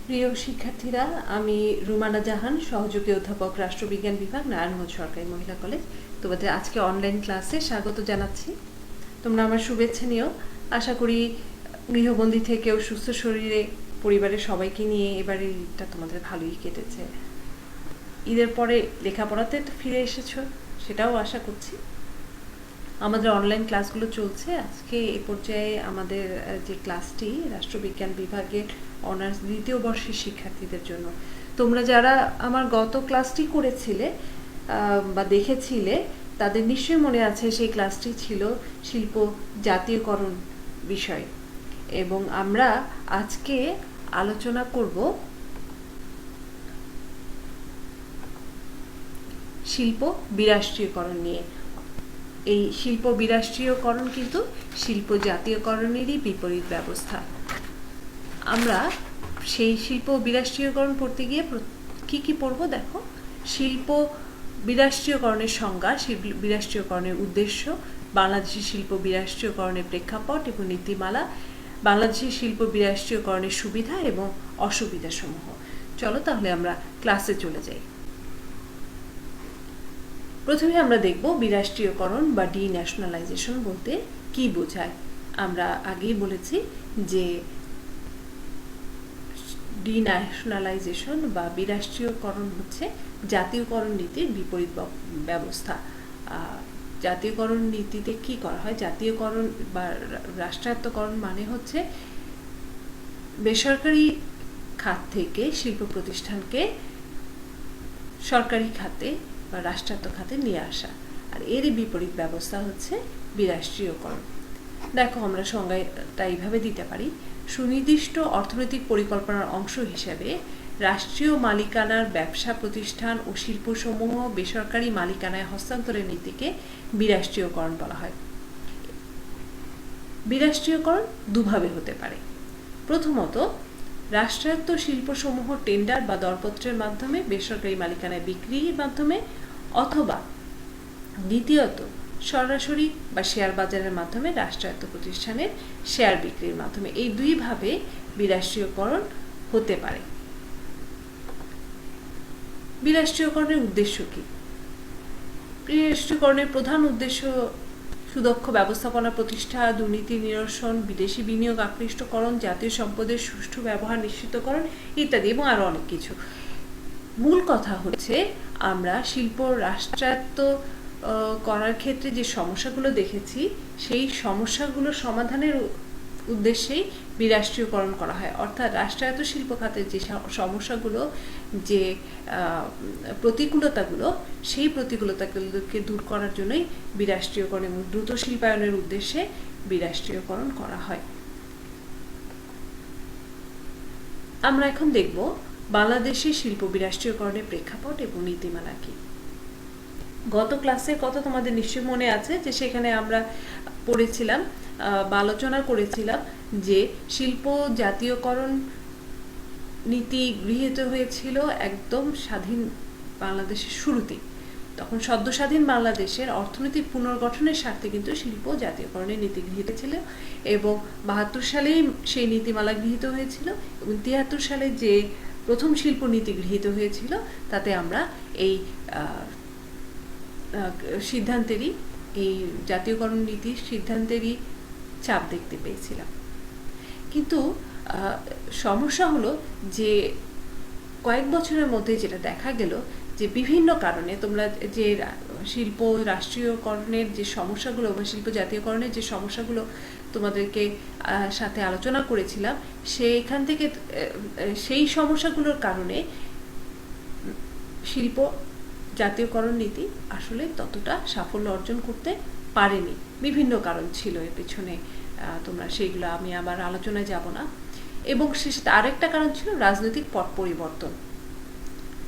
প্রিয় শিক্ষার্থীরা, আমি রুমানা জাহান, সহযোগী অধ্যাপক, রাষ্ট্রবিজ্ঞান বিভাগ, নারায়ণগঞ্জ সরকারি মহিলা কলেজ। তোমাদের আজকে অনলাইন ক্লাসে স্বাগত জানাচ্ছি। তোমরা আমার শুভেচ্ছা নিও। আশা করি গৃহবন্দী থেকেও সুস্থ শরীরে পরিবারের সবাইকে নিয়ে এবারে ঈদটা তোমাদের ভালোই কেটেছে। ঈদের পরে লেখাপড়াতে ফিরে এসেছো, সেটাও আশা করছি। আমাদের অনলাইন ক্লাসগুলো চলছে। আজকে এই পর্যায়ে আমাদের যে ক্লাসটি রাষ্ট্রবিজ্ঞান বিভাগের অনার্স দ্বিতীয় বর্ষের শিক্ষার্থীদের জন্য। তোমরা যারা আমার গত ক্লাসটি করেছিলে বা দেখেছিলে, তাদের নিশ্চয়ই মনে আছে সেই ক্লাসটি ছিল শিল্প জাতীয়করণ বিষয়, এবং আমরা আজকে আলোচনা করব শিল্প বিরাষ্ট্রীয়করণ নিয়ে। এই শিল্প বিরাষ্ট্রীয়করণ কিন্তু শিল্প জাতীয়করণেরই বিপরীত ব্যবস্থা। আমরা সেই শিল্প বিরাষ্ট্রীয়করণ পড়তে গিয়ে কি কি পড়ব দেখো। শিল্প বিরাষ্ট্রীয়করণের সংজ্ঞা, শিল্প বিরাষ্ট্রীয়করণের উদ্দেশ্য, বাংলাদেশের শিল্প বিরাষ্ট্রীয়করণের প্রেক্ষাপট এবং নীতিমালা, বাংলাদেশের শিল্প বিরাষ্ট্রীয়করণের সুবিধা এবং অসুবিধাসমূহ। চলো তাহলে আমরা ক্লাসে চলে যাই। প্রথমে আমরা দেখব বিরাষ্ট্রীয়করণ বা ডিন্যাশনালাইজেশন বলতে কি বোঝায়। আমরা আগেই বলেছি যে ডিন্যাশনালাইজেশন বা বিরাষ্ট্রীয়করণ হচ্ছে জাতীয়করণ নীতির বিপরীত ব্যবস্থা। জাতীয়করণ নীতিতে কি করা হয়? জাতীয়করণ বা রাষ্ট্রায়ত্তকরণ মানে হচ্ছে বেসরকারি খাত থেকে শিল্প প্রতিষ্ঠানকে সরকারি খাতে বা রাষ্ট্রায়ত্ত খাতে নিয়ে আসা, আর এরই বিপরীত ব্যবস্থা হচ্ছে বিরাষ্ট্রীয়করণ। দেখো, আমরা সংজ্ঞাটা এইভাবে দিতে পারি: সুনির্দিষ্ট অর্থনৈতিক পরিকল্পনার অংশ হিসেবে রাষ্ট্রীয় মালিকানার ব্যবসা প্রতিষ্ঠান ও শিল্পসমূহ বেসরকারি মালিকানায় হস্তান্তরের নীতিকে বিরাষ্ট্রীয়করণ বলা হয়। বিরাষ্ট্রীয়করণ দুভাবে হতে পারে। প্রথমত, রাষ্ট্রায়ত্ত শিল্পসমূহ টেন্ডার বা দরপত্রের মাধ্যমে বেসরকারি মালিকানায় বিক্রির মাধ্যমে, অথবা দ্বিতীয়ত সরাসরি বা শেয়ার বাজারের মাধ্যমে রাষ্ট্রায়ত্ত প্রতিষ্ঠানের শেয়ার বিক্রির মাধ্যমে। এই দুইভাবে বিরাষ্ট্রীয়করণ হতে পারে। বিরাষ্ট্রীয়করণের উদ্দেশ্য কি? বিরাষ্ট্রীয়করণের প্রধান উদ্দেশ্য সুদক্ষ ব্যবস্থাপনা প্রতিষ্ঠা, দুর্নীতি নিরসন, বিদেশি বিনিয়োগ আকৃষ্টকরণ, জাতীয় সম্পদের সুষ্ঠু ব্যবহার নিশ্চিতকরণ ইত্যাদি, এবং আরো অনেক কিছু। মূল কথা হচ্ছে, আমরা শিল্প রাষ্ট্রায়ত্ত করার ক্ষেত্রে যে সমস্যাগুলো দেখেছি, সেই সমস্যাগুলো সমাধানের উদ্দেশ্যেই বিরাষ্ট্রীয়করণ করা হয়। অর্থাৎ রাষ্ট্রায়ত্ত শিল্প খাতের যে সমস্যাগুলো, যে প্রতিকূলতাগুলো, সেই প্রতিকূলতাগুলোকে দূর করার জন্যই বিরাষ্ট্রীয়করণ এবং দ্রুত শিল্পায়নের উদ্দেশ্যে বিরাষ্ট্রীয়করণ করা হয়। আমরা এখন দেখব বাংলাদেশের শিল্প বিরাষ্ট্রীয়করণের প্রেক্ষাপট এবং নীতিমালা কি। গত ক্লাসের কথা তোমাদের নিশ্চয়ই মনে আছে যে সেখানে আমরা পড়েছিলাম বা আলোচনা করেছিলাম যে শিল্প জাতীয়করণ নীতি গৃহীত হয়েছিল একদম স্বাধীন বাংলাদেশের শুরুতেই। তখন সদ্য স্বাধীন বাংলাদেশের অর্থনৈতিক পুনর্গঠনের স্বার্থে কিন্তু শিল্প জাতীয়করণের নীতি গৃহীত ছিল, এবং ৭২ সালেই সেই নীতিমালা গৃহীত হয়েছিল, এবং ৭৩ সালে যে প্রথম শিল্প নীতি গৃহীত হয়েছিল তাতে আমরা এই সিদ্ধান্তেরই, এই জাতীয়করণ নীতির সিদ্ধান্তেরই চাপ দেখতে পেয়েছিলাম। কিন্তু সমস্যা হলো যে কয়েক বছরের মধ্যে যেটা দেখা গেল যে বিভিন্ন কারণে, তোমরা যে শিল্প রাষ্ট্রীয়করণের যে সমস্যাগুলো বা শিল্প জাতীয়করণের যে সমস্যাগুলো তোমাদেরকে সাথে আলোচনা করেছিলাম, সেইখান থেকে সেই সমস্যাগুলোর কারণে শিল্প জাতীয়করণ নীতি আসলে ততটা সাফল্য অর্জন করতে পারেনি। বিভিন্ন কারণ ছিল এর পেছনে, তোমরা সেইগুলো আমি আবার আলোচনায় যাব না। এবং শেষে আরেকটা কারণ ছিল রাজনৈতিক পট পরিবর্তন।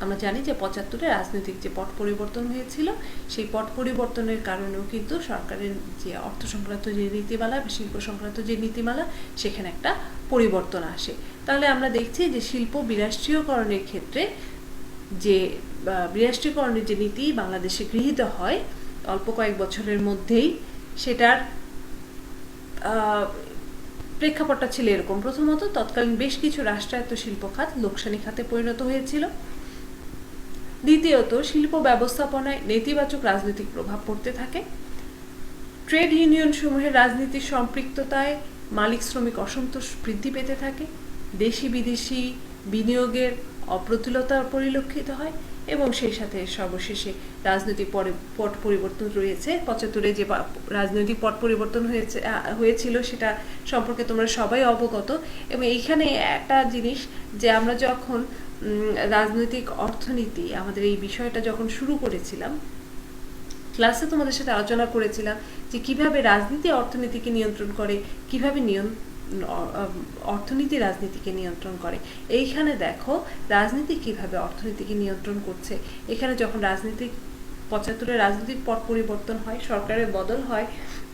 আমরা জানি যে ৭৫-এ রাজনৈতিক যে পট পরিবর্তন হয়েছিল, সেই পট পরিবর্তনের কারণেও কিন্তু সরকারের যে অর্থ সংক্রান্ত যে নীতিমালা বা শিল্প সংক্রান্ত যে নীতিমালা, সেখানে একটা পরিবর্তন আসে। তাহলে আমরা দেখছি যে শিল্প বিরাষ্ট্রীয়করণের ক্ষেত্রে যে বিরাষ্ট্রীয়করণের যে নীতি বাংলাদেশে গৃহীত হয় অল্প কয়েক বছরের মধ্যেই, সেটার প্রেক্ষাপটটা ছিল এরকম। প্রথমত, তৎকালীন বেশ কিছু রাষ্ট্রায়ত্ত শিল্প খাত লোকসানি খাতে পরিণত হয়েছিল। দ্বিতীয়ত, শিল্প ব্যবস্থাপনায় নেতিবাচক রাজনৈতিক প্রভাব পড়তে থাকে। ট্রেড ইউনিয়ন সমূহের রাজনীতির সম্পৃক্ততায় মালিক শ্রমিক অসন্তোষ বৃদ্ধি পেতে থাকে। দেশি বিদেশি বিনিয়োগের অপ্রতুলতা পরিলক্ষিত হয় এবং সেই সাথে সর্বশেষে রাজনৈতিক পট পরিবর্তন রয়েছে। ৭৫-এ যে রাজনৈতিক পট পরিবর্তন হয়েছিল সেটা সম্পর্কে তোমরা সবাই অবগত। এবং এইখানে একটা জিনিস, যে আমরা যখন রাজনৈতিক অর্থনীতি আমাদের এই বিষয়টা যখন শুরু করেছিলাম, ক্লাসে তোমাদের সাথে আলোচনা করেছিলাম যে কিভাবে রাজনীতি অর্থনীতিকে নিয়ন্ত্রণ করে, কিভাবে অর্থনীতি রাজনীতিকে নিয়ন্ত্রণ করে। এইখানে দেখো রাজনীতি কিভাবে অর্থনীতিকে নিয়ন্ত্রণ করছে। এখানে যখন ৭৫-এ রাজনৈতিক পট পরিবর্তন হয়, সরকারের বদল হয়,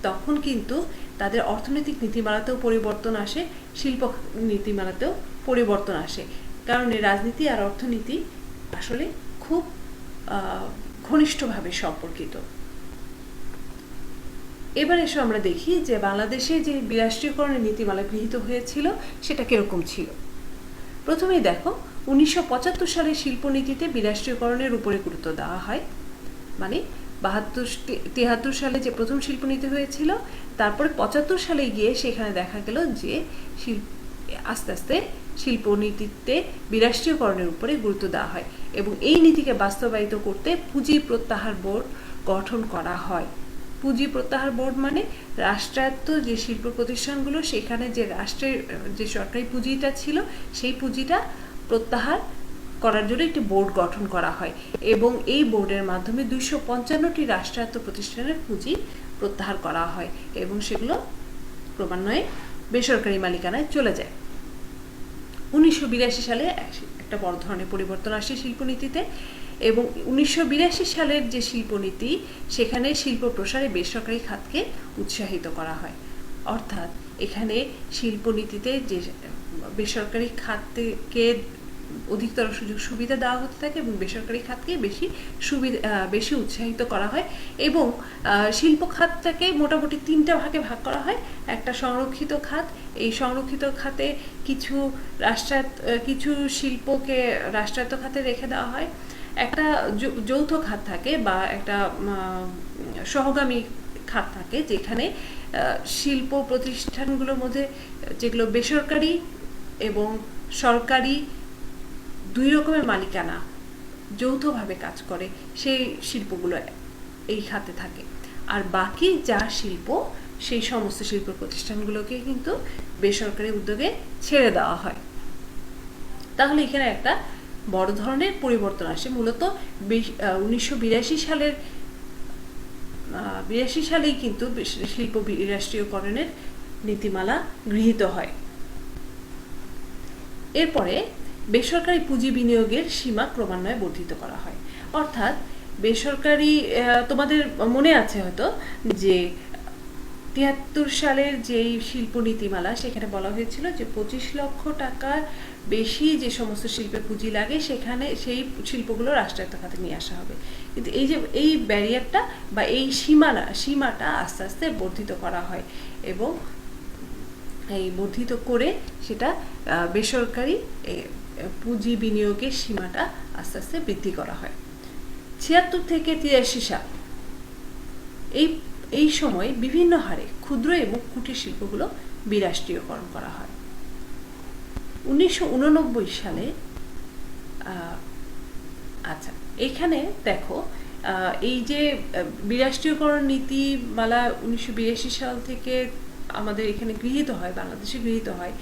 তখন কিন্তু তাদের অর্থনৈতিক নীতিমালাতেও পরিবর্তন আসে, শিল্প নীতিমালাতেও পরিবর্তন আসে। কারণ রাজনীতি আর অর্থনীতি আসলে খুব ঘনিষ্ঠভাবে সম্পর্কিত। এবার এসে আমরা দেখি যে বাংলাদেশে যে বিরাষ্ট্রীয়করণের নীতিমালা গৃহীত হয়েছিল সেটা কিরকম ছিল। প্রথমেই দেখো, ১৯৭৫ সালে শিল্পনীতিতে বিরাষ্ট্রীয়করণের উপরে গুরুত্ব দেওয়া হয়। মানে ৭২-৭৩ সালে যে প্রথম শিল্পনীতি হয়েছিল, তারপরে ৭৫ সালে গিয়ে সেখানে দেখা গেল যে আস্তে আস্তে শিল্পনীতিতে বিরাষ্ট্রীয়করণের উপরে গুরুত্ব দেওয়া হয় এবং এই নীতিকে বাস্তবায়িত করতে পুঁজি প্রত্যাহার বোর্ড গঠন করা হয়। পুঁজি প্রত্যাহার বোর্ড মানে রাষ্ট্রায়ত্ত যে শিল্প প্রতিষ্ঠানগুলো, সেখানে যে রাষ্ট্রের যে সরকারি পুঁজিটা ছিল সেই পুঁজিটা প্রত্যাহার করার জন্য একটি বোর্ড গঠন করা হয় এবং এই বোর্ডের মাধ্যমে ২৫৫টি রাষ্ট্রায়ত্ত প্রতিষ্ঠানের পুঁজি প্রত্যাহার করা হয় এবং সেগুলো ক্রমান্বয়ে বেসরকারি মালিকানায় চলে যায়। ১৯৮২ সালে একটা বড় ধরনের পরিবর্তন আসে শিল্পনীতিতে এবং ১৯৮২ সালের যে শিল্পনীতি, সেখানে শিল্প প্রসারে বেসরকারি খাতকে উৎসাহিত করা হয়। অর্থাৎ এখানে শিল্পনীতিতে যে বেসরকারি খাতকে অধিকতর সুযোগ সুবিধা দেওয়া হতে থাকে এবং বেসরকারি খাতকে বেশি উৎসাহিত করা হয় এবং শিল্প খাতটাকে মোটামুটি ৩টা ভাগে ভাগ করা হয়। একটা সংরক্ষিত খাত, এই সংরক্ষিত খাতে কিছু শিল্পকে রাষ্ট্রায়ত্ত খাতে রেখে দেওয়া হয়। একটা যৌথ খাত থাকে বা একটা সহগামী খাত থাকে, যেখানে শিল্প প্রতিষ্ঠানগুলোর মধ্যে যেগুলো বেসরকারি এবং সরকারি দুই রকমের মালিকানা যৌথভাবে কাজ করে, সেই শিল্পগুলো এই খাতে থাকে। আর বাকি যা শিল্প, সেই সমস্ত শিল্প প্রতিষ্ঠানগুলোকে কিন্তু বেসরকারি উদ্যোগে ছেড়ে দেওয়া হয়। তাহলে এখানে একটা বড় ধরনের পরিবর্তন আসে। মূলত ১৯৮২ সালেই কিন্তু শিল্প বিরাষ্ট্রীয়করণের নীতিমালা গৃহীত হয়। এরপরে বেসরকারি পুঁজি বিনিয়োগের সীমা ক্রমান্বয়ে বর্ধিত করা হয়। অর্থাৎ বেসরকারি, তোমাদের মনে আছে হয়তো যে ৭৩ সালের যেই শিল্প নীতিমালা, সেখানে বলা হয়েছিল যে ২৫ লক্ষ টাকার বেশি যে সমস্ত শিল্পে পুঁজি লাগে সেখানে সেই শিল্পগুলো রাষ্ট্রায়ত্ত খাতে নিয়ে আসা হবে। কিন্তু এই ব্যারিয়ারটা বা এই সীমাটা আস্তে আস্তে বর্ধিত করা হয় এবং এই বর্ধিত করে সেটা বেসরকারি পুঁজি বিনিয়োগের সীমাটা আস্তে আস্তে বৃদ্ধি করা হয়। ৭৬ থেকে ৮৩ সাল, এই সময় বিভিন্ন হারে ক্ষুদ্র এবং কুটির শিল্পগুলো বিরাষ্ট্রীয়করণ করা হয়। ১৯৮৯ সালে এখানে দেখো, এই যে বিরাষ্ট্রীয়করণ নীতিমালা ১৯৮২ সাল থেকে আমাদের এখানে গৃহীত হয়, বাংলাদেশে গৃহীত হয়,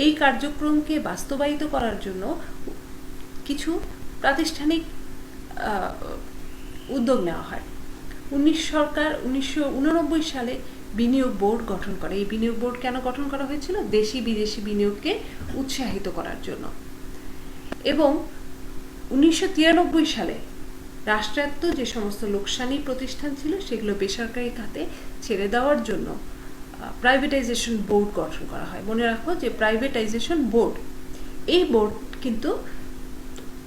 এই কার্যক্রমকে বাস্তবায়িত করার জন্য কিছু প্রাতিষ্ঠানিক উদ্যোগ নেওয়া হয়। সরকার ১৯৮৯ সালে বিনিয়োগ বোর্ড গঠন করে। এই বিনিয়োগ বোর্ড কেন গঠন করা হয়েছিল? দেশি বিদেশি বিনিয়োগকে উৎসাহিত করার জন্য। এবং ১৯৯৩ সালে রাষ্ট্রায়ত্ত যে সমস্ত লোকসানি প্রতিষ্ঠান ছিল সেগুলো বেসরকারি খাতে ছেড়ে দেওয়ার জন্য প্রাইভেটাইজেশন বোর্ড গঠন করা হয়। মনে রাখো যে প্রাইভেটাইজেশন বোর্ড, এই বোর্ড কিন্তু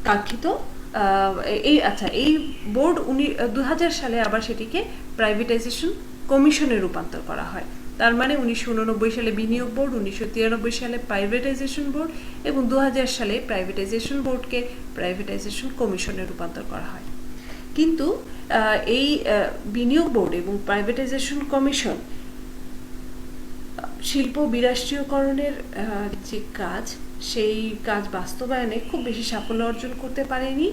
কাঙ্ক্ষিত এই বোর্ড ২০০০ সালে আবার সেটিকে প্রাইভেটাইজেশন কমিশনে রূপান্তর করা হয়। তার মানে 1989 সালে বিনিয়োগ বোর্ড, 1993 সালে প্রাইভেটাইজেশন বোর্ড এবং 2000 সালে প্রাইভেটাইজেশন বোর্ডকে প্রাইভেটাইজেশন কমিশনে রূপান্তর করা হয়। কিন্তু এই বিনিয়োগ বোর্ড এবং প্রাইভেটাইজেশন কমিশন শিল্প বিরাষ্ট্রীয়করণের যে কাজ, সেই কাজ বাস্তবায়নে খুব বেশি সাফল্য অর্জন করতে পারেনি।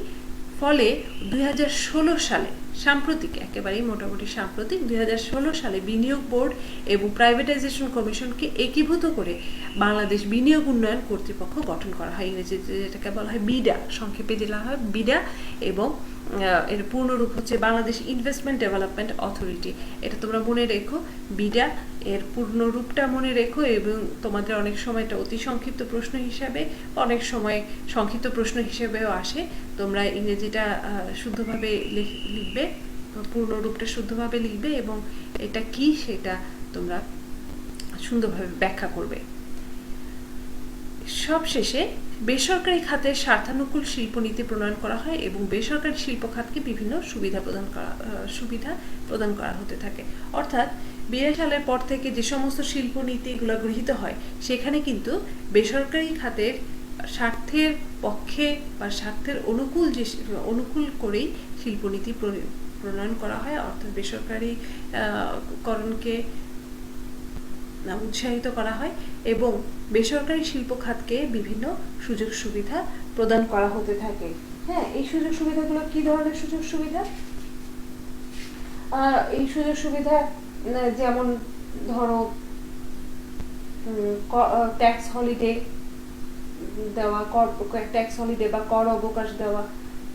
ফলে 2016 সালে, সাম্প্রতিক, একেবারেই মোটামুটি সাম্প্রতিক 2016 সালে বিনিয়োগ বোর্ড এবং প্রাইভেটাইজেশন কমিশনকে একীভূত করে বাংলাদেশ বিনিয়োগ উন্নয়ন কর্তৃপক্ষ গঠন করা হয়, ইংরেজিতে যেটাকে বলা হয় বিডা, সংক্ষেপে যেটা হয় বিডা, এবং এর পূর্ণরূপ হচ্ছে বাংলাদেশ ইনভেস্টমেন্ট ডেভেলপমেন্ট অথরিটি। এটা তোমরা মনে রেখো, বিডা এর পূর্ণরূপটা মনে রেখো, এবং তোমাদের অনেক সময় এটা অতি সংক্ষিপ্ত প্রশ্ন হিসাবে, অনেক সময় সংক্ষিপ্ত প্রশ্ন হিসেবেও আসে। তোমরা ইংরেজিটা শুদ্ধভাবে লিখবে, পূর্ণরূপটা শুদ্ধভাবে লিখবে এবং এটা কি সেটা তোমরা সুন্দরভাবে ব্যাখ্যা করবে। সবশেষে বেসরকারি খাতের স্বার্থানুকূল শিল্পনীতি প্রণয়ন করা হয় এবং বেসরকারি শিল্প খাতকে বিভিন্ন সুবিধা প্রদান করা হতে থাকে। অর্থাৎ 2000 সালের পর থেকে যে সমস্ত শিল্পনীতিগুলো গৃহীত হয়, সেখানে কিন্তু বেসরকারি খাতের স্বার্থের পক্ষে বা স্বার্থের অনুকূল করেই শিল্পনীতি প্রণয়ন করা হয়। অর্থাৎ বেসরকারি করণকে উৎসাহিত করা হয় এবং বেসরকারি শিল্প খাতকে বিভিন্ন সুযোগ সুবিধা প্রদান করা হতে থাকে। হ্যাঁ, এই সুযোগ সুবিধাগুলো কি ধরনের সুযোগ সুবিধা? এই সুযোগ সুবিধা যেমন ধরো ট্যাক্স হলিডে দেওয়া, ট্যাক্স হলিডে বা কর অবকাশ দেওয়া,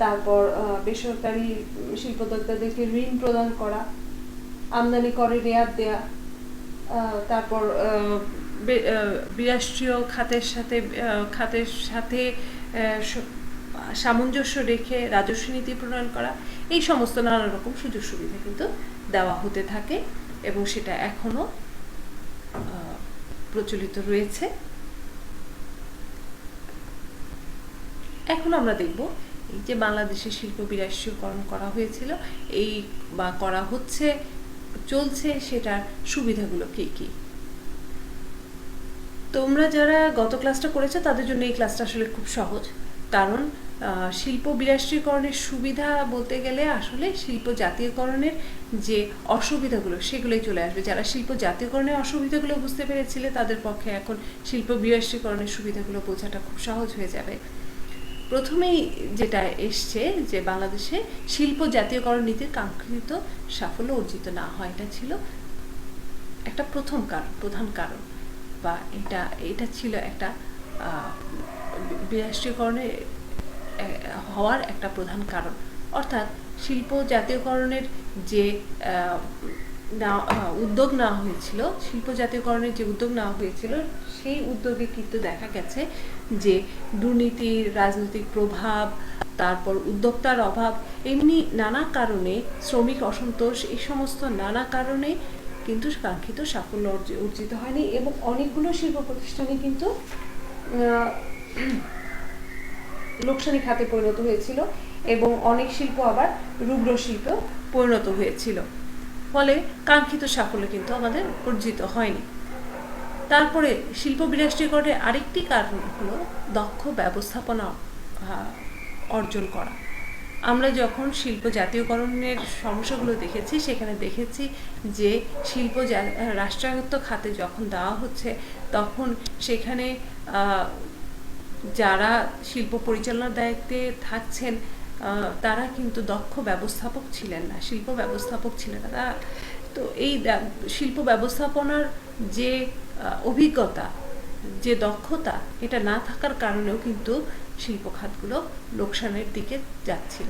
তারপর বেসরকারি শিল্পোদ্যোক্তাদেরকে ঋণ প্রদান করা, আমদানি করে রেয়াত দেয়া, তারপর বিরাষ্ট্রীয় খাতের সাথে সামঞ্জস্য রেখে রাজস্ব নীতি প্রণয়ন করা, এই সমস্ত নানা রকম সুযোগ সুবিধা কিন্তু দেওয়া হতে থাকে এবং সেটা এখনো প্রচলিত রয়েছে। এখন আমরা দেখব এই যে বাংলাদেশের শিল্প বিরাষ্ট্রীয়করণ করা হয়েছিল, এই বা করা হচ্ছে, চলছে, সেটার সুবিধাগুলো কি কি। তোমরা যারা গত ক্লাসটা করেছো তাদের জন্য এই ক্লাসটা আসলে খুব সহজ, কারণ শিল্প বিরাষ্ট্রীয়করণের সুবিধা বলতে গেলে আসলে শিল্প জাতীয়করণের যে অসুবিধাগুলো সেগুলোই চলে আসবে। যারা শিল্প জাতীয়করণের অসুবিধাগুলো বুঝতে পেরেছিলে তাদের পক্ষে এখন শিল্প বিরাষ্ট্রীয়করণের সুবিধাগুলো বোঝাটা খুব সহজ হয়ে যাবে। প্রথমেই যেটা এসছে যে বাংলাদেশে শিল্প জাতীয়করণ নীতির কাঙ্ক্ষিত সাফল্য অর্জিত না হয়, এটা ছিল একটা প্রধান কারণ, বা এটা ছিল একটা বিরাষ্ট্রীয়করণে হওয়ার একটা প্রধান কারণ। অর্থাৎ শিল্প জাতীয়করণের যে উদ্যোগ নেওয়া হয়েছিল, সেই উদ্যোগে কিন্তু দেখা গেছে যে দুর্নীতির রাজনৈতিক প্রভাব, তারপর উদ্যোক্তার অভাব, এমনি নানা কারণে, শ্রমিক অসন্তোষ, এই সমস্ত নানা কারণে কিন্তু কাঙ্ক্ষিত সাফল্য অর্জিত হয়নি এবং অনেকগুলো শিল্প প্রতিষ্ঠানে কিন্তু লোকসানি খাতে পরিণত হয়েছিল এবং অনেক শিল্প আবার রুগ্ন শিল্পে পরিণত হয়েছিল। ফলে কাঙ্ক্ষিত সাফল্য কিন্তু আমাদের অর্জিত হয়নি। তারপরে শিল্প বিরাষ্ট্রীয়করণের আরেকটি কারণ হলো দক্ষ ব্যবস্থাপনা অর্জন করা। আমরা যখন শিল্প জাতীয়করণের সমস্যাগুলো দেখেছি, সেখানে দেখেছি যে শিল্প রাষ্ট্রায়ত্ত খাতে যখন দেওয়া হচ্ছে, তখন সেখানে যারা শিল্প পরিচালনার দায়িত্বে থাকছেন তারা কিন্তু দক্ষ ব্যবস্থাপক ছিলেন না, শিল্প ব্যবস্থাপক ছিলেন না। তো এই শিল্প ব্যবস্থাপনার যে অভিজ্ঞতা, যে দক্ষতা, এটা না থাকার কারণেও কিন্তু শিল্প খাতগুলো লোকসানের দিকে যাচ্ছিল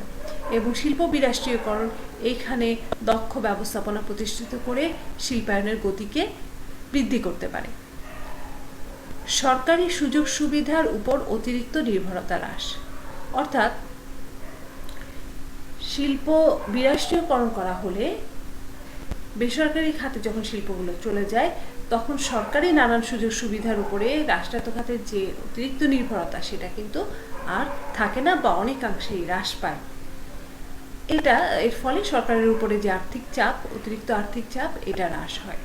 এবং শিল্প বিরাষ্ট্রীয়করণ এইখানে দক্ষ ব্যবস্থাপনা প্রতিষ্ঠিত করে শিল্পায়নের গতিকে বৃদ্ধি করতে পারে। সরকারি সুযোগ সুবিধার উপর অতিরিক্ত নির্ভরতা হ্রাস, অর্থাৎ শিল্প বিরাষ্ট্রীয়করণ করা হলে বেসরকারি খাতে যখন শিল্পগুলো চলে যায়, তখন সরকারি নানান সুযোগ সুবিধার উপরে রাষ্ট্রায়ত্ত খাতের যে অতিরিক্ত নির্ভরতা, সেটা কিন্তু আর থাকে না বা অনেকাংশেই হ্রাস পায়। এর ফলে সরকারের উপরে যে আর্থিক চাপ, অতিরিক্ত আর্থিক চাপ, এটা হ্রাস হয়।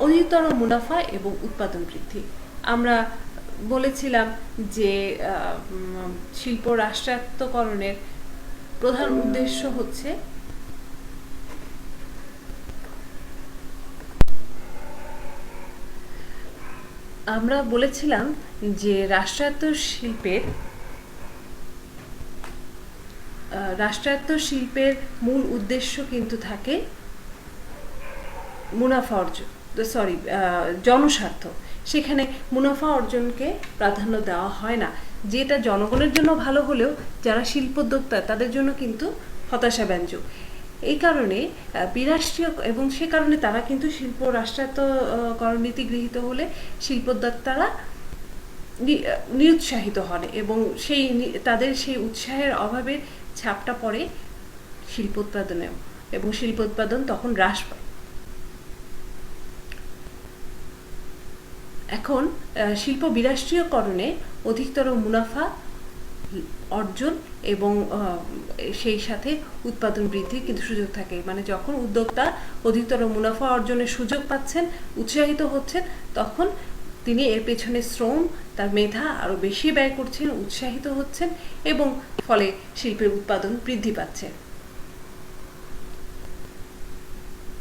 অধিকতর মুনাফা এবং উৎপাদন বৃদ্ধি। আমরা বলেছিলাম যে শিল্প রাষ্ট্রায়ত্তকরণের প্রধান উদ্দেশ্য হচ্ছে আমরা বলেছিলাম যে রাষ্ট্রায়ত্ত শিল্পের মূল উদ্দেশ্য কিন্তু থাকে মুনাফা অর্জন, জনস্বার্থ। সেখানে মুনাফা অর্জনকে প্রাধান্য দেওয়া হয় না, যেটা জনগণের জন্য ভালো হলেও যারা শিল্পোদ্যোক্তা তাদের জন্য কিন্তু হতাশাব্যঞ্জক। এই কারণে বিরাষ্ট্রীয় এবং সে কারণে তারা কিন্তু শিল্প রাষ্ট্রায়ত্তকরণ নীতি গৃহীত হলে শিল্পোদ্যোক্তারা নিরুৎসাহিত হন এবং তাদের সেই উৎসাহের অভাবে ছাপটা পড়ে শিল্পোৎপাদনেও, এবং শিল্পোৎপাদন তখন হ্রাস পায়। এখন শিল্প বিরাষ্ট্রীয়করণে অধিকতর মুনাফা অর্জন এবং সেই সাথে উৎপাদন বৃদ্ধির কিন্তু সুযোগ থাকে। মানে যখন উদ্যোক্তা অধিকতর মুনাফা অর্জনের সুযোগ পাচ্ছেন, উৎসাহিত হচ্ছেন, তখন তিনি এর পেছনে শ্রম, তার মেধা আরও বেশি ব্যয় করছেন, উৎসাহিত হচ্ছেন এবং ফলে শিল্পের উৎপাদন বৃদ্ধি পাচ্ছে।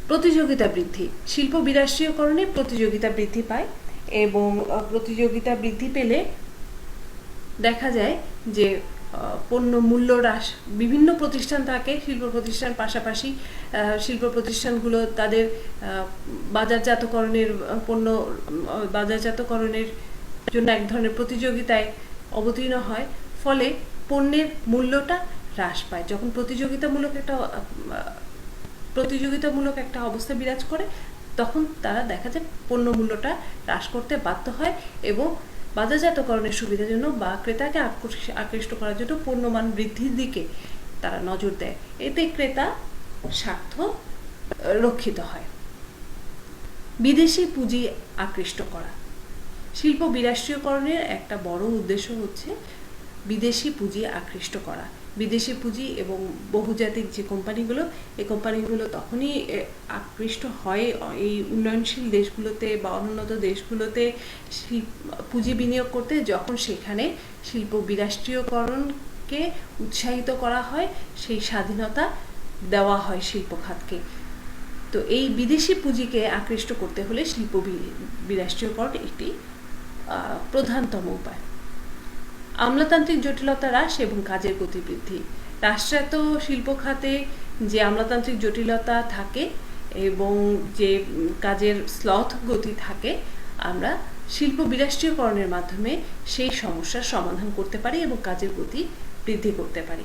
প্রতিযোগিতা বৃদ্ধি। শিল্প বিরাষ্ট্রীয়করণে প্রতিযোগিতা বৃদ্ধি পায় এবং প্রতিযোগিতা বৃদ্ধি পেলে দেখা যায় যে পণ্য মূল্য হ্রাস, বিভিন্ন প্রতিষ্ঠান থাকে, শিল্প প্রতিষ্ঠান পাশাপাশি শিল্প প্রতিষ্ঠানগুলো তাদের বাজারজাতকরণের জন্য এক ধরনের প্রতিযোগিতায় অবতীর্ণ হয়, ফলে পণ্যের মূল্যটা হ্রাস পায়। যখন প্রতিযোগিতামূলক একটা অবস্থা বিরাজ করে, তখন তারা দেখা যায় পণ্য মূল্যটা হ্রাস করতে বাধ্য হয় এবং বাজারজাতকরণের সুবিধার জন্য বা ক্রেতাকে আকৃষ্ট করার জন্য পণ্যমান বৃদ্ধির দিকে তারা নজর দেয়। এতে ক্রেতা স্বার্থ রক্ষিত হয়। বিদেশি পুঁজি আকৃষ্ট করা। শিল্প বিরাষ্ট্রীয়করণের একটা বড় উদ্দেশ্য হচ্ছে বিদেশি পুঁজি আকৃষ্ট করা। বিদেশি পুঁজি এবং বহুজাতিক যে কোম্পানিগুলো, এই কোম্পানিগুলো তখনই আকৃষ্ট হয় এই উন্নয়নশীল দেশগুলোতে বা অনুন্নত দেশগুলোতে পুঁজি বিনিয়োগ করতে, যখন সেখানে শিল্প বিরাষ্ট্রীয়করণকে উৎসাহিত করা হয়, সেই স্বাধীনতা দেওয়া হয় শিল্প খাতকে। তো এই বিদেশি পুঁজিকে আকৃষ্ট করতে হলে শিল্প বিরাষ্ট্রীয়করণ একটি প্রধানতম উপায়। আমলাতান্ত্রিক জটিলতা হ্রাস এবং কাজের গতি বৃদ্ধি। রাষ্ট্রায়ত্ত শিল্প খাতে যে আমলাতান্ত্রিক জটিলতা থাকে এবং যে কাজের স্লথ গতি থাকে, আমরা শিল্প বিরাষ্ট্রীয়করণের মাধ্যমে সেই সমস্যার সমাধান করতে পারি এবং কাজের গতি বৃদ্ধি করতে পারি।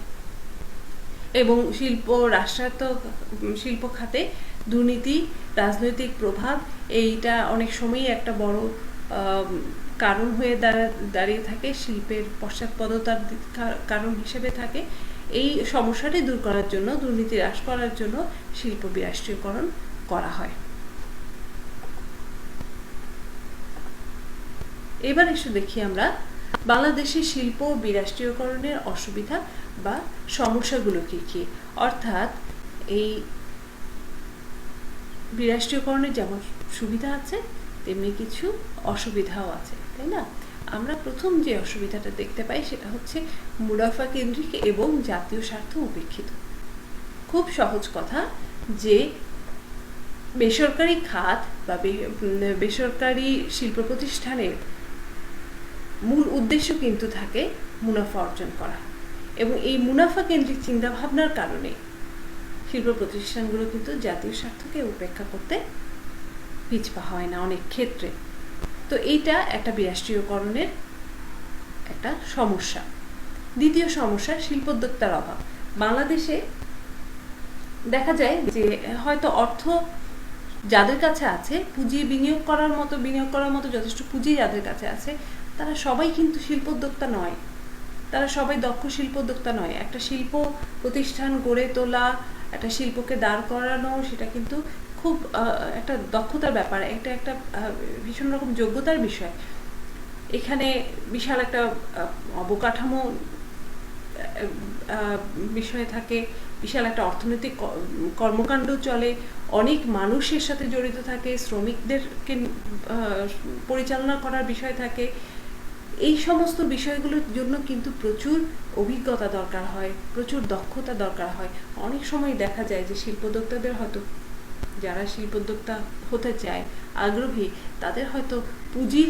এবং শিল্প খাতে দুর্নীতি, রাজনৈতিক প্রভাব, এইটা অনেক সময়ই একটা বড় কারণ হয়ে দাঁড়িয়ে থাকে, শিল্পের পশ্চাৎপদতার কারণ হিসেবে থাকে। এই সমস্যাটি দূর করার জন্য, দুর্নীতি হ্রাস করার জন্য শিল্প বিরাষ্ট্রীয়করণ করা হয়। এবার এসে দেখি আমরা বাংলাদেশের শিল্প বিরাষ্ট্রীয়করণের অসুবিধা বা সমস্যাগুলো কি কি। অর্থাৎ এই বিরাষ্ট্রীয়করণের যেমন সুবিধা আছে, তেমনি কিছু অসুবিধাও আছে, তাই না? আমরা প্রথম যে অসুবিধাটা দেখতে পাই সেটা হচ্ছে মুনাফা কেন্দ্রিক এবং জাতীয় স্বার্থ উপেক্ষিত। খুব সহজ কথা যে বেসরকারি খাত বা বেসরকারি শিল্প প্রতিষ্ঠানের মূল উদ্দেশ্য কিন্তু থাকে মুনাফা অর্জন করা, এবং এই মুনাফা কেন্দ্রিক চিন্তাভাবনার কারণে শিল্প প্রতিষ্ঠানগুলো কিন্তু জাতীয় স্বার্থকে উপেক্ষা করতে পিছপা হয় না অনেক ক্ষেত্রে। তো এইটা একটা বিরাষ্ট্রীয়করণের একটা সমস্যা। দ্বিতীয় সমস্যা শিল্পোদ্যোক্তার অভাব। বাংলাদেশে দেখা যায় যে হয়তো অর্থ যাদের কাছে আছে, পুঁজি বিনিয়োগ করার মতো যথেষ্ট পুঁজি যাদের কাছে আছে, তারা সবাই কিন্তু শিল্পোদ্যোক্তা নয়, তারা সবাই দক্ষ শিল্পোদ্যোক্তা নয়। একটা শিল্প প্রতিষ্ঠান গড়ে তোলা, একটা শিল্পকে দাঁড় করানো, সেটা কিন্তু খুব একটা দক্ষতার ব্যাপার, একটা ভীষণ রকম যোগ্যতার বিষয়। এখানে বিশাল একটা অবকাঠামো বিষয় থাকে, বিশাল একটা অর্থনৈতিক কর্মকাণ্ড চলে, অনেক মানুষের সাথে জড়িত থাকে, শ্রমিকদেরকে পরিচালনা করার বিষয় থাকে। এই সমস্ত বিষয়গুলোর জন্য কিন্তু প্রচুর অভিজ্ঞতা দরকার হয়, প্রচুর দক্ষতা দরকার হয়। অনেক সময় দেখা যায় যে শিল্পোদ্যোক্তাদের হয়তো, যারা শিল্পোদ্যোক্তা হতে চায়, আগ্রহী, তাদের হয়তো পুঁজির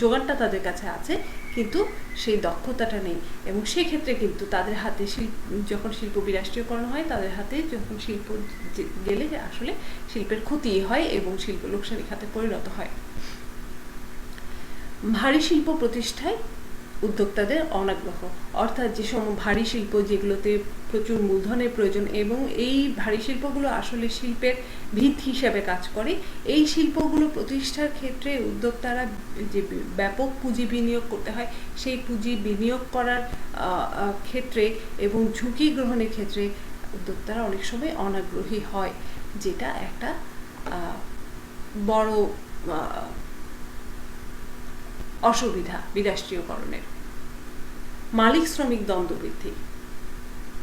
জোগানটা তাদের কাছে আছে, কিন্তু সেই দক্ষতাটা নেই। এবং সেক্ষেত্রে কিন্তু তাদের হাতে যখন শিল্প বিরাষ্ট্রীয়করণ হয়, তাদের হাতে যখন শিল্প গেলে আসলে শিল্পের ক্ষতি হয় এবং শিল্প লোকসানি খাতে পরিণত হয়। ভারী শিল্প প্রতিষ্ঠায় উদ্যোক্তাদের অনাগ্রহ, অর্থাৎ যে সব ভারী শিল্প যেগুলোতে প্রচুর মূলধনের প্রয়োজন এবং এই ভারী শিল্পগুলো আসলে শিল্পের ভিত হিসেবে কাজ করে, এই শিল্পগুলো প্রতিষ্ঠার ক্ষেত্রে উদ্যোক্তারা যে ব্যাপক পুঁজি বিনিয়োগ করতে হয়, সেই পুঁজি বিনিয়োগ করার ক্ষেত্রে এবং ঝুঁকি গ্রহণের ক্ষেত্রে উদ্যোক্তারা অনেক সময় অনাগ্রহী হয়, যেটা একটা বড় অসুবিধা বিরাষ্ট্রীয়করণের। মালিক শ্রমিক দ্বন্দ্ব বৃদ্ধি,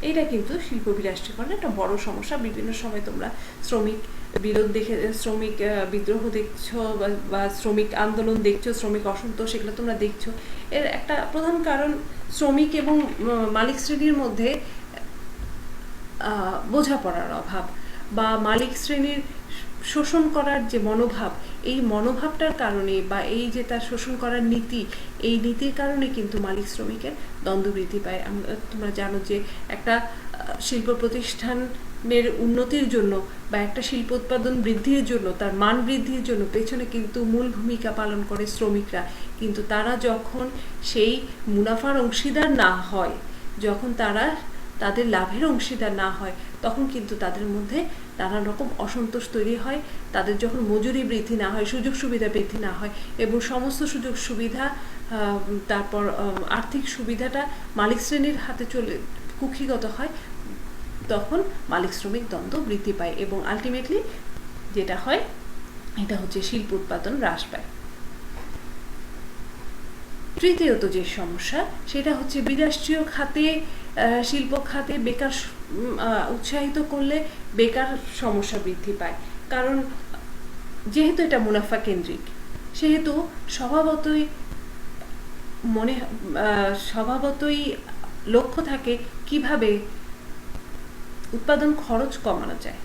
এটা কিন্তু শিল্প বিরাষ্ট্রীয়করণের একটা বড় সমস্যা। বিভিন্ন সময় তোমরা শ্রমিক বিদ্রোহ দেখছো বা শ্রমিক আন্দোলন দেখছো, শ্রমিক অসন্তোষ, এগুলো তোমরা দেখছো। এর একটা প্রধান কারণ শ্রমিক এবং মালিক শ্রেণীর মধ্যে বোঝাপড়ার অভাব, বা মালিক শ্রেণীর শোষণ করার যে মনোভাব, এই মনোভাবটার কারণে বা এই যে তার শোষণ করার নীতি, এই নীতির কারণে কিন্তু মালিক শ্রমিকের দ্বন্দ্ব বৃদ্ধি পায়। তোমরা জানো যে একটা শিল্প প্রতিষ্ঠানের উন্নতির জন্য বা একটা শিল্প উৎপাদন বৃদ্ধির জন্য, তার মান বৃদ্ধির জন্য পেছনে কিন্তু মূল ভূমিকা পালন করে শ্রমিকরা। কিন্তু তারা যখন সেই মুনাফার অংশীদার না হয়, যখন তারা তাদের লাভের অংশীদার না হয়, তখন কিন্তু তাদের মধ্যে নানান রকম অসন্তোষ তৈরি হয়। তাদের যখন মজুরি বৃদ্ধি না হয়, সুযোগ সুবিধা বৃদ্ধি না হয় এবং সমস্ত সুযোগ সুবিধা, তারপর আর্থিক সুবিধাটা মালিক শ্রেণীর হাতে চলে কুক্ষিগত হয়, তখন মালিক শ্রমিক দ্বন্দ্ব বৃদ্ধি পায় এবং আলটিমেটলি যেটা হয়, এটা হচ্ছে শিল্প উৎপাদন হ্রাস পায়। তৃতীয়ত যে সমস্যা, সেটা হচ্ছে বিরাষ্ট্রীয় খাতে, শিল্প খাতে বেকার উৎসাহিত করলে বেকার সমস্যা বৃদ্ধি পায়। কারণ যেহেতু এটা মুনাফা কেন্দ্রিক, সেহেতু স্বভাবতই লক্ষ্য থাকে কিভাবে উৎপাদন খরচ কমানো যায়,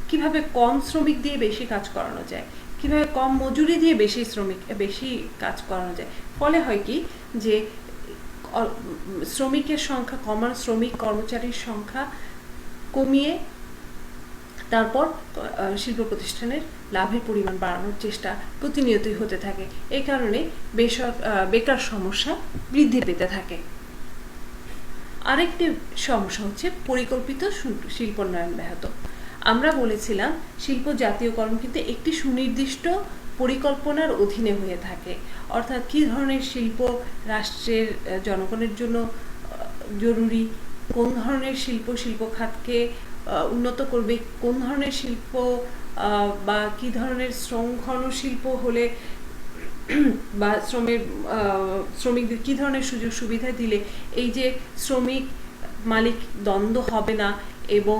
কিভাবে কম শ্রমিক দিয়ে বেশি কাজ করানো যায়, কিভাবে কম মজুরি দিয়ে বেশি কাজ করানো যায়। ফলে হয় কি, যে শ্রমিকের সংখ্যা কমানো, শ্রমিক কর্মচারীর সংখ্যা কমিয়ে তারপর শিল্প প্রতিষ্ঠানের লাভের পরিমাণ বাড়ানোর চেষ্টা প্রতিনিয়তই হতে থাকে। এই কারণে বেকার সমস্যা বৃদ্ধি পেতে থাকে। আরেকটি সমস্যা হচ্ছে পরিকল্পিত শিল্পোন্নয়ন ব্যাহত। আমরা বলেছিলাম শিল্প জাতীয়করণ কিন্তু একটি সুনির্দিষ্ট পরিকল্পনার অধীনে হয়ে থাকে, অর্থাৎ কী ধরনের শিল্প রাষ্ট্রের জনগণের জন্য জরুরি, কোন ধরনের শিল্প খাতকে উন্নত করবে, কোন ধরনের শিল্প বা কী ধরনের শ্রমঘন শিল্প হলে বা শ্রমিকদের কী ধরনের সুযোগ সুবিধা দিলে এই যে শ্রমিক মালিক দ্বন্দ্ব হবে না এবং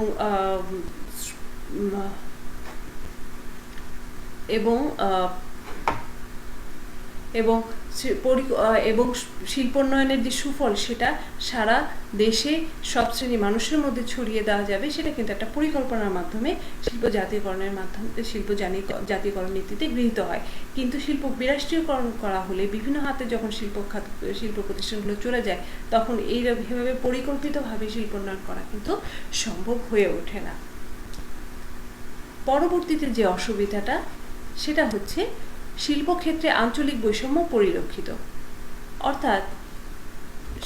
শিল্পোন্নয়নের যে সুফল, সেটা সারা দেশে সব শ্রেণী মানুষের মধ্যে ছড়িয়ে দেওয়া যাবে, সেটা কিন্তু একটা পরিকল্পনার মাধ্যমে শিল্প জাতীয়করণ নীতিতে গৃহীত হয়। কিন্তু শিল্প বিরাষ্ট্রীয়করণ করা হলে, বিভিন্ন হাতে যখন শিল্প প্রতিষ্ঠানগুলো চলে যায়, তখন এইভাবে পরিকল্পিতভাবে শিল্পোন্নয়ন করা কিন্তু সম্ভব হয়ে ওঠে না। পরবর্তীতে যে অসুবিধাটা, সেটা হচ্ছে শিল্পক্ষেত্রে আঞ্চলিক বৈষম্য পরিলক্ষিত। অর্থাৎ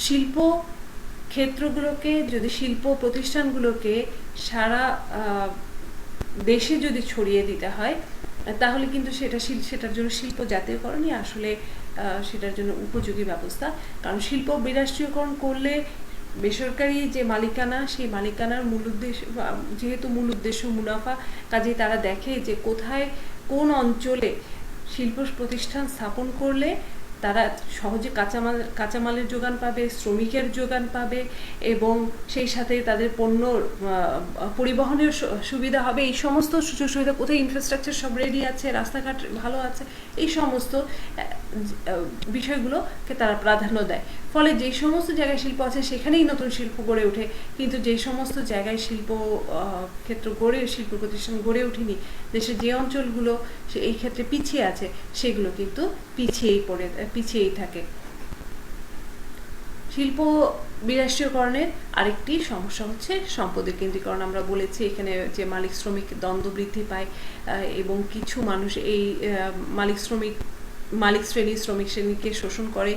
শিল্প ক্ষেত্রগুলোকে যদি, শিল্প প্রতিষ্ঠানগুলোকে সারা দেশে যদি ছড়িয়ে দিতে হয়, তাহলে কিন্তু সেটার জন্য শিল্প জাতীয়করণই আসলে সেটার জন্য উপযোগী ব্যবস্থা। কারণ শিল্প বিরাষ্ট্রীয়করণ করলে বেসরকারি যে মালিকানা, সেই মালিকানার যেহেতু মূল উদ্দেশ্য মুনাফা, কাজেই তারা দেখে যে কোন অঞ্চলে শিল্প প্রতিষ্ঠান স্থাপন করলে তারা সহজে কাঁচামালের যোগান পাবে, শ্রমিকের যোগান পাবে, এবং সেই সাথে তাদের পণ্য পরিবহনের সুবিধা হবে। এই সমস্ত সুযোগ সুবিধা, কোথায় ইনফ্রাস্ট্রাকচার সব রেডি আছে, রাস্তাঘাট ভালো আছে, এই সমস্ত বিষয়গুলোকে তারা প্রাধান্য দেয়। ফলে যে সমস্ত জায়গায় শিল্প আছে সেখানেই নতুন শিল্প গড়ে ওঠে, কিন্তু যে সমস্ত জায়গায় শিল্প প্রতিষ্ঠান গড়ে ওঠেনি, দেশের যে অঞ্চলগুলো এই ক্ষেত্রে পিছিয়ে আছে সেগুলো কিন্তু পিছিয়েই থাকে। শিল্প বিরাষ্ট্রীয়করণের আরেকটি সমস্যা হচ্ছে সম্পদের কেন্দ্রীকরণ। আমরা বলেছি এখানে যে মালিক শ্রমিক দ্বন্দ্ব বৃদ্ধি পায়, এবং কিছু মানুষ এই মালিক শ্রেণী শ্রেণীকে শোষণ করে,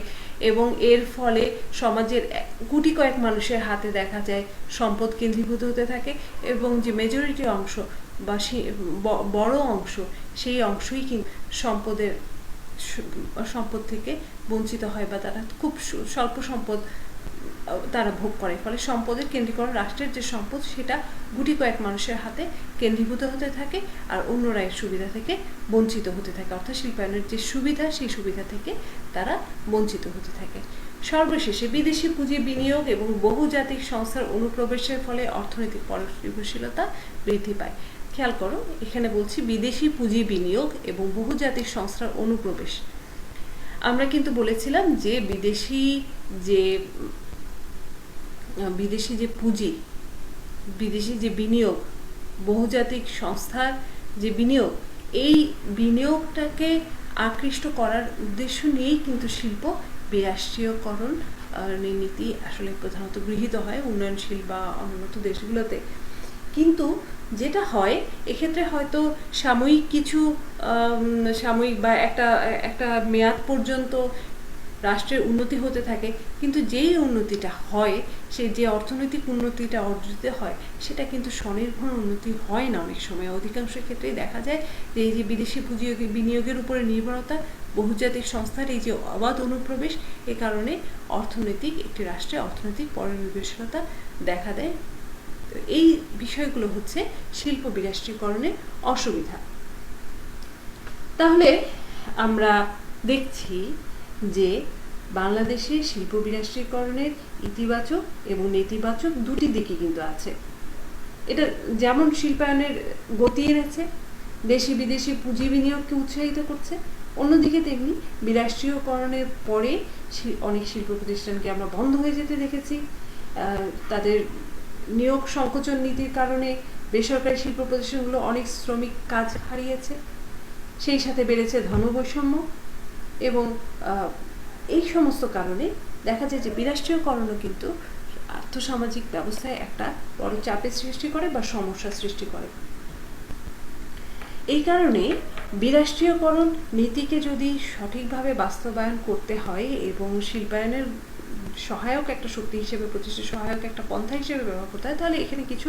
এবং এর ফলে সমাজের গুটি কয়েক মানুষের হাতে দেখা যায় সম্পদ কেন্দ্রীভূত হতে থাকে, এবং যে মেজরিটি অংশ বা বড় অংশ, সেই অংশই কিন্তু সম্পদ থেকে বঞ্চিত হয়, বা তারা খুব স্বল্প সম্পদ তারা ভোগ করে। ফলে সম্পদের কেন্দ্রীকরণ, রাষ্ট্রের যে সম্পদ সেটা গুটি কয়েক মানুষের হাতে কেন্দ্রীভূত হতে থাকে, আর অন্যরা এর সুবিধা থেকে বঞ্চিত হতে থাকে, অর্থাৎ শিল্পায়নের যে সুবিধা সেই সুবিধা থেকে তারা বঞ্চিত হতে থাকে। সর্বশেষে বিদেশি পুঁজি বিনিয়োগ এবং বহুজাতিক সংস্থার অনুপ্রবেশের ফলে অর্থনৈতিক পরনির্ভরশীলতা বৃদ্ধি পায়। খেয়াল করো, এখানে বলছি বিদেশি পুঁজি বিনিয়োগ এবং বহুজাতিক সংস্থার অনুপ্রবেশ। আমরা কিন্তু বলেছিলাম যে বিদেশি যে পুঁজি, বিদেশি যে বিনিয়োগ, বহুজাতিক সংস্থার যে বিনিয়োগ, এই বিনিয়োগটাকে আকৃষ্ট করার উদ্দেশ্য নিয়েই কিন্তু শিল্প বিরাষ্ট্রীয়করণ নীতি আসলে প্রধানত গৃহীত হয় উন্নয়নশীল বা উন্নত দেশগুলোতে। কিন্তু যেটা হয় এক্ষেত্রে হয়তো সাময়িক বা একটা মেয়াদ পর্যন্ত রাষ্ট্রের উন্নতি হতে থাকে, কিন্তু যেই উন্নতিটা হয়, যে অর্থনৈতিক উন্নতিটা অর্জিত হয়, সেটা কিন্তু স্বনির্ভর উন্নতি হয় না। অনেক সময় অধিকাংশ ক্ষেত্রেই দেখা যায় যে এই যে বিদেশি পুঁজি বিনিয়োগের উপরে নির্ভরতা, বহুজাতিক সংস্থার এই যে অবাধ অনুপ্রবেশ, এ কারণে একটি রাষ্ট্রে অর্থনৈতিক পরনির্ভরশীলতা দেখা দেয়। এই বিষয়গুলো হচ্ছে শিল্প বিরাষ্ট্রীকরণের অসুবিধা। তাহলে আমরা দেখছি যে বাংলাদেশে শিল্প বিরাষ্ট্রীকরণের ইতিবাচক এবং নেতিবাচক দুটি দিকই কিন্তু আছে। এটা যেমন শিল্পায়নের গতি এনেছে, দেশি বিদেশি পুঁজি বিনিয়োগকে উৎসাহিত করছে, অন্যদিকে তেমনি বিরাষ্ট্রীয়করণের পরে অনেক শিল্প প্রতিষ্ঠানকে আমরা বন্ধ হয়ে যেতে দেখেছি। তাদের নিয়োগ সংকোচন নীতির কারণে বেসরকারি শিল্প প্রতিষ্ঠানগুলো অনেক শ্রমিক কাজ হারিয়েছে, সেই সাথে বেড়েছে ধনবৈষম্য, এবং এই সমস্ত কারণে দেখা যায় যে বিরাষ্ট্রীয়করণও কিন্তু আর্থসামাজিক ব্যবস্থায় একটা বড় চাপের সৃষ্টি করে বা সমস্যা সৃষ্টি করে। এই কারণে বিরাষ্ট্রীয়করণ নীতিকে যদি সঠিকভাবে বাস্তবায়ন করতে হয় এবং শিল্পায়নের সহায়ক একটা শক্তি হিসেবে, প্রতিষ্ঠা সহায়ক একটা পন্থা হিসেবে ব্যবহার করতে হয়, তাহলে এখানে কিছু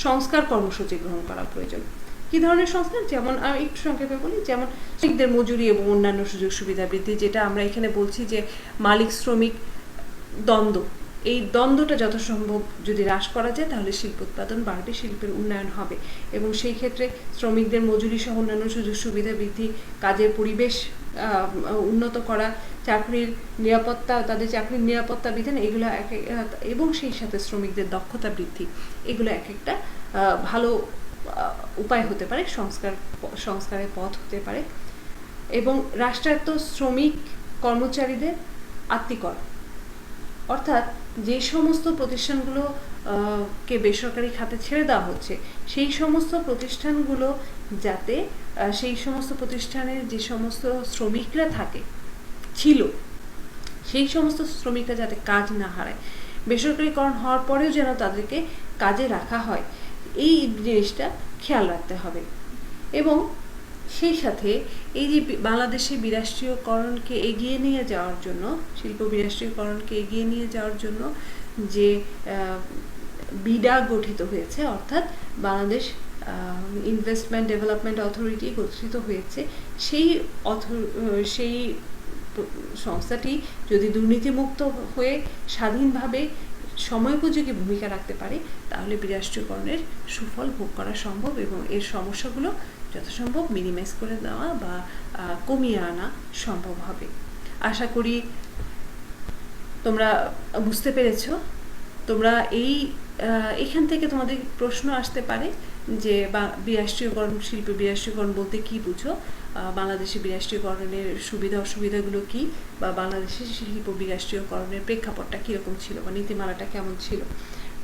সংস্কার কর্মসূচি গ্রহণ করা প্রয়োজন। কি ধরনের সংস্কার? যেমন আমি একটু সংক্ষেপে বলি, যেমন শ্রমিকদের মজুরি এবং অন্যান্য সুযোগ সুবিধা বৃদ্ধি, যেটা আমরা এখানে বলছি যে মালিক শ্রমিক দ্বন্দ্ব, এই দ্বন্দ্বটা যথাসম্ভব যদি হ্রাস করা যায় তাহলে শিল্প উৎপাদন বাড়বে, শিল্পের উন্নয়ন হবে, এবং সেই ক্ষেত্রে শ্রমিকদের মজুরি সহ অন্যান্য সুযোগ সুবিধা বৃদ্ধি, কাজের পরিবেশ উন্নত করা, চাকরির নিরাপত্তা, তাদের চাকরির নিরাপত্তা বিধান, এগুলো এবং সেই সাথে শ্রমিকদের দক্ষতা বৃদ্ধি, এগুলো এক একটা ভালো উপায় হতে পারে, সংস্কারের পথ হতে পারে। এবং রাষ্ট্রায়ত্ত শ্রমিক কর্মচারীদের আত্মীকর, অর্থাৎ যে সমস্ত প্রতিষ্ঠানগুলো কে বেসরকারি খাতে ছেড়ে দেওয়া হচ্ছে, সেই সমস্ত প্রতিষ্ঠানগুলো যাতে সেই সমস্ত প্রতিষ্ঠানের যে সমস্ত শ্রমিকরা ছিল, সেই সমস্ত শ্রমিকরা যাতে কাজ না হারায়, বেসরকারীকরণ হওয়ার পরেও যেন তাদেরকে কাজে রাখা হয়, এই জিনিসটা খেয়াল রাখতে হবে। এবং সেই সাথে এই যে বাংলাদেশে বিরাষ্ট্রীয়করণকে এগিয়ে নিয়ে যাওয়ার জন্য, শিল্প বিরাষ্ট্রীয়করণকে এগিয়ে নিয়ে যাওয়ার জন্য যে বিডা গঠিত হয়েছে, অর্থাৎ বাংলাদেশ ইনভেস্টমেন্ট ডেভেলপমেন্ট অথরিটি গঠিত হয়েছে, সেই সংস্থাটি যদি দুর্নীতিমুক্ত হয়ে স্বাধীনভাবে সময়োপযোগী ভূমিকা রাখতে পারে, তাহলে বিরাষ্ট্রীয়করণের সুফল ভোগ করা সম্ভব এবং এর সমস্যাগুলো যথাসম্ভব মিনিমাইজ করে দেওয়া বা কমিয়ে আনা সম্ভব হবে। আশা করি তোমরা বুঝতে পেরেছো। তোমরা এখান থেকে তোমাদের প্রশ্ন আসতে পারে যে বিরাষ্ট্রীয়করণ, শিল্পে বিরাষ্ট্রীয়করণ বলতে কি বুঝো, বাংলাদেশে বিরাষ্ট্রীয়করণের সুবিধা অসুবিধাগুলো কি, বা বাংলাদেশের শিল্প বিরাষ্ট্রীয়করণের প্রেক্ষাপটটা কীরকম ছিল বা নীতিমালাটা কেমন ছিল।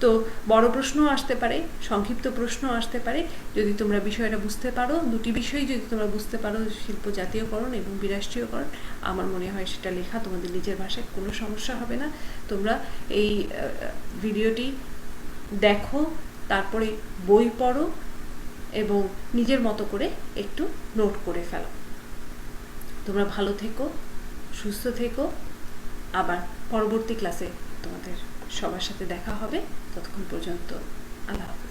তো বড় প্রশ্নও আসতে পারে, সংক্ষিপ্ত প্রশ্নও আসতে পারে। যদি তোমরা বিষয়টা বুঝতে পারো, দুটি বিষয় যদি তোমরা বুঝতে পারো, শিল্প জাতীয়করণ এবং বিরাষ্ট্রীয়করণ, আমার মনে হয় সেটা লেখা তোমাদের নিজের ভাষায় কোনো সমস্যা হবে না। তোমরা এই ভিডিওটি দেখো, তারপরে বই পড়ো এবং নিজের মতো করে একটু নোট করে ফেলো। তোমরা ভালো থেকো, সুস্থ থেকো। আবার পরবর্তী ক্লাসে তোমাদের সবার সাথে দেখা হবে। ততক্ষণ পর্যন্ত আল্লাহ হাফেজ।